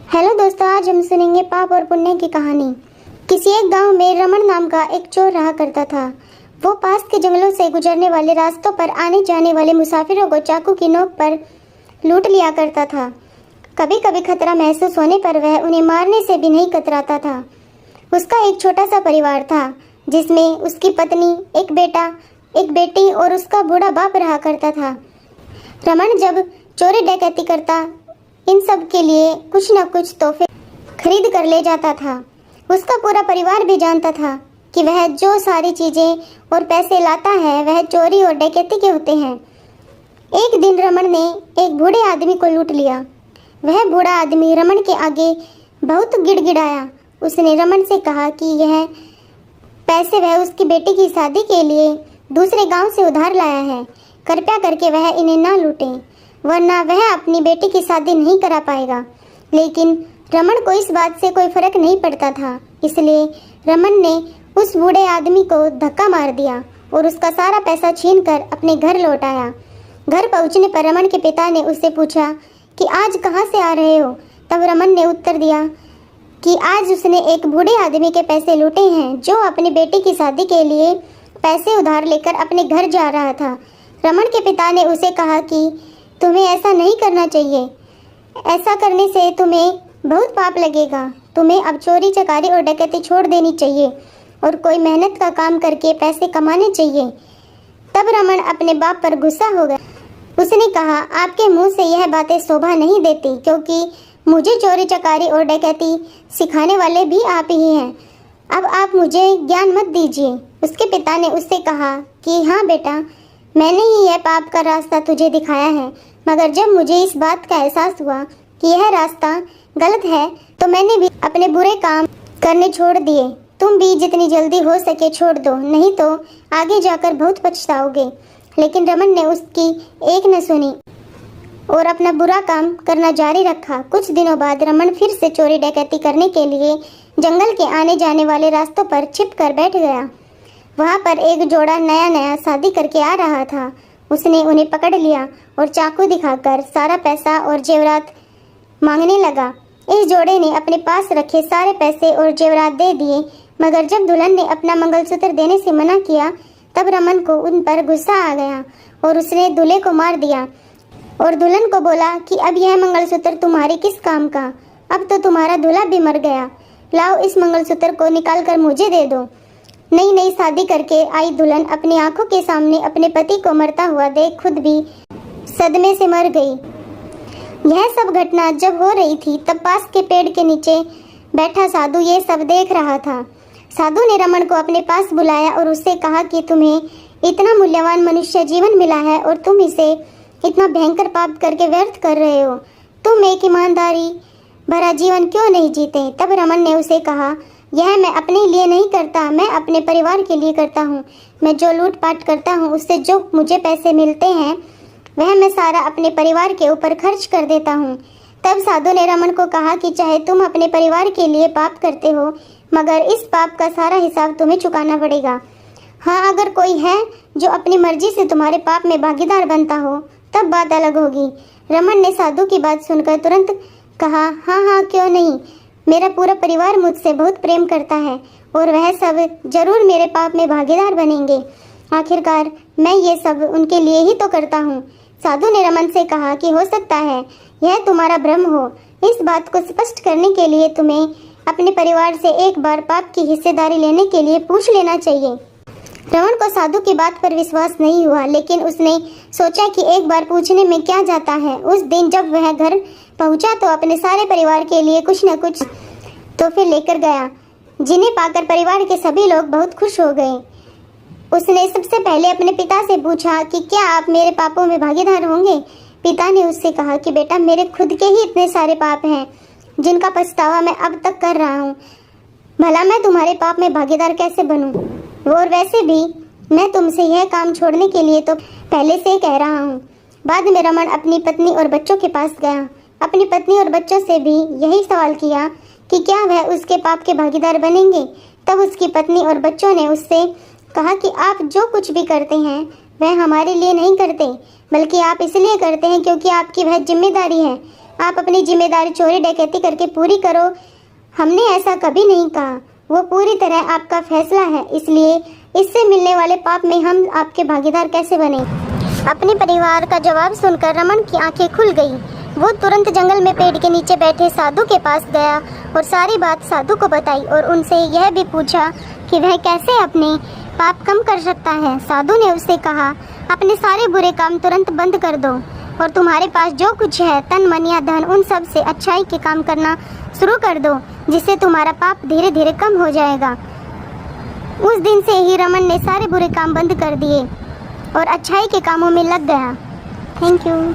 Hello दोस्तों, आज हम सुनेंगे पाप और पुण्य की कहानी। किसी एक गांव में रमन नाम का एक चोर रहा करता था। वो पास के जंगलों से गुजरने वाले रास्तों पर आने जाने वाले मुसाफिरों को चाकू की नोक पर लूट लिया करता था। कभी कभी खतरा महसूस होने पर वह उन्हें मारने से भी नहीं कतराता था। उसका एक छोटा सा परिवार था जिसमें उसकी पत्नी, एक बेटा, एक बेटी और उसका बूढ़ा बाप रहा करता था। रमन जब चोरी डकैती करता इन सब के लिए कुछ न कुछ तोहफे खरीद कर ले जाता था। उसका पूरा परिवार भी जानता था कि वह जो सारी चीजें और पैसे लाता है वह चोरी और डकैती के होते हैं। एक दिन रमन ने एक बूढ़े आदमी को लूट लिया। वह बूढ़ा आदमी रमन के आगे बहुत गिड़गिड़ाया। उसने रमन से कहा कि यह पैसे वह उसकी बेटी की शादी के लिए दूसरे गांव से उधार लाया है। कृपया करके वह इन्हें ना लूटे, वरना वह अपनी बेटी की शादी नहीं करा पाएगा। लेकिन रमन को इस बात से कोई फर्क नहीं पड़ता था, इसलिए रमन ने उस बूढ़े आदमी को धक्का मार दिया और उसका सारा पैसा छीनकर अपने घर लौट आया। घर पहुंचने पर रमन के पिता ने उससे पूछा कि आज कहां से आ रहे हो। तब रमन ने उत्तर दिया कि आज उसने एक बूढ़े आदमी के पैसे लूटे हैं जो अपनी बेटी की शादी के लिए पैसे उधार लेकर अपने घर जा रहा था। रमन के पिता ने उसे कहा कि तुम्हें ऐसा नहीं करना चाहिए। ऐसा करने से तुम्हें बहुत पाप लगेगा। तुम्हें अब चोरी चकारी और डकैती छोड़ देनी चाहिए और कोई मेहनत का काम करके पैसे कमाने चाहिए। तब रमन अपने बाप पर गुस्सा हो गया। उसने कहा, आपके मुंह से यह बातें शोभा नहीं देती, क्योंकि मुझे चोरी चकारी और डकैती सिखाने वाले भी आप ही हैं। अब आप मुझे ज्ञान मत दीजिए। उसके पिता ने उससे कहा कि हाँ बेटा, मैंने ही यह पाप का रास्ता तुझे दिखाया है, मगर जब मुझे इस बात का एहसास हुआ कि यह रास्ता गलत है तो मैंने भी अपने बुरे काम करने छोड़ दिए। तुम भी जितनी जल्दी हो सके छोड़ दो, नहीं तो आगे जाकर बहुत पछताओगे। लेकिन रमन ने उसकी एक न सुनी और अपना बुरा काम करना जारी रखा। कुछ दिनों बाद रमन फिर से चोरी डकैती करने के लिए जंगल के आने जाने वाले रास्तों पर छिप कर बैठ गया। वहाँ पर एक जोड़ा नया शादी करके आ रहा था। उसने उन्हें पकड़ लिया और चाकू दिखाकर सारा पैसा और जेवरात मांगने लगा। इस जोड़े ने अपने पास रखे सारे पैसे और जेवरात दे दिए, मगर जब दुल्हन ने अपना मंगलसूत्र देने से मना किया तब रमन को उन पर गुस्सा आ गया और उसने दूल्हे को मार दिया और दुल्हन को बोला कि अब यह मंगलसूत्र तुम्हारे किस काम का। अब तो तुम्हारा दूल्हा भी मर गया। लाओ, इस मंगलसूत्र को निकाल कर मुझे दे दो। नई शादी करके आई दुल्हन अपनी आंखों के सामने अपने पति को मरता हुआ देख खुद भी सदमे से मर गई। यह सब घटना जब हो रही थी तब पास के पेड़ के नीचे बैठा साधु ये सब देख रहा था। साधु ने रमन को अपने पास बुलाया और उससे कहा कि तुम्हें इतना मूल्यवान मनुष्य जीवन मिला है और तुम इसे इतना भयंकर पाप करके व्यर्थ कर रहे हो। तुम एक ईमानदारी भरा जीवन क्यों नहीं जीते। तब रमन ने उसे कहा, यह मैं अपने लिए नहीं करता, मैं अपने परिवार के लिए करता हूँ। मैं जो लूटपाट करता हूँ उससे जो मुझे पैसे मिलते हैं वह मैं सारा अपने परिवार के ऊपर खर्च कर देता हूँ। तब साधु ने रमन को कहा कि चाहे तुम अपने परिवार के लिए पाप करते हो, मगर इस पाप का सारा हिसाब तुम्हें चुकाना पड़ेगा। हाँ, अगर कोई है जो अपनी मर्जी से तुम्हारे पाप में भागीदार बनता हो तब बात अलग होगी। रमन ने साधु की बात सुनकर तुरंत कहा, हाँ, क्यों नहीं। मेरा पूरा परिवार मुझसे बहुत प्रेम करता है और वह सब जरूर मेरे पाप में भागीदार बनेंगे। आखिरकार मैं ये सब उनके लिए ही तो करता हूँ। साधु ने रमन से कहा कि हो सकता है यह तुम्हारा भ्रम हो। इस बात को स्पष्ट करने के लिए तुम्हें अपने परिवार से एक बार पाप की हिस्सेदारी लेने के लिए पूछ लेना चाहिए। रमन को साधु की बात पर विश्वास नहीं हुआ, लेकिन उसने सोचा कि एक बार पूछने में क्या जाता है। उस दिन जब वह घर पहुंचा तो अपने सारे परिवार के लिए कुछ न कुछ तोहफे लेकर गया, जिन्हें पाकर परिवार के सभी लोग बहुत खुश हो गए। उसने सबसे पहले अपने पिता से पूछा कि क्या आप मेरे पापों में भागीदार होंगे। पिता ने उससे कहा कि बेटा, मेरे खुद के ही इतने सारे पाप हैं जिनका पछतावा मैं अब तक कर रहा हूँ। भला मैं तुम्हारे पाप में भागीदार कैसे बनूं? और वैसे भी मैं तुमसे यह काम छोड़ने के लिए तो पहले से कह रहा हूँ। बाद में रमन अपनी पत्नी और बच्चों के पास गया। अपनी पत्नी और बच्चों से भी यही सवाल किया कि क्या वह उसके पाप के भागीदार बनेंगे। तब उसकी पत्नी और बच्चों ने उससे कहा कि आप जो कुछ भी करते हैं वह हमारे लिए नहीं करते, बल्कि आप इसलिए करते हैं क्योंकि आपकी वह जिम्मेदारी है। आप अपनी जिम्मेदारी चोरी डकैती करके पूरी करो। हमने ऐसा कभी नहीं कहा। वो पूरी तरह आपका फैसला है, इसलिए इससे मिलने वाले पाप में हम आपके भागीदार कैसे बने? अपने परिवार का जवाब सुनकर रमन की आंखें खुल गई। वो तुरंत जंगल में पेड़ के नीचे बैठे साधु के पास गया और सारी बात साधु को बताई और उनसे यह भी पूछा कि वह कैसे अपने पाप कम कर सकता है। साधु ने उससे कहा, अपने सारे बुरे काम तुरंत बंद कर दो और तुम्हारे पास जो कुछ है, तन मन या धन, उन सब से अच्छाई के काम करना शुरू कर दो, जिससे तुम्हारा पाप धीरे धीरे कम हो जाएगा। उस दिन से ही रमन ने सारे बुरे काम बंद कर दिए और अच्छाई के कामों में लग गया। Thank you.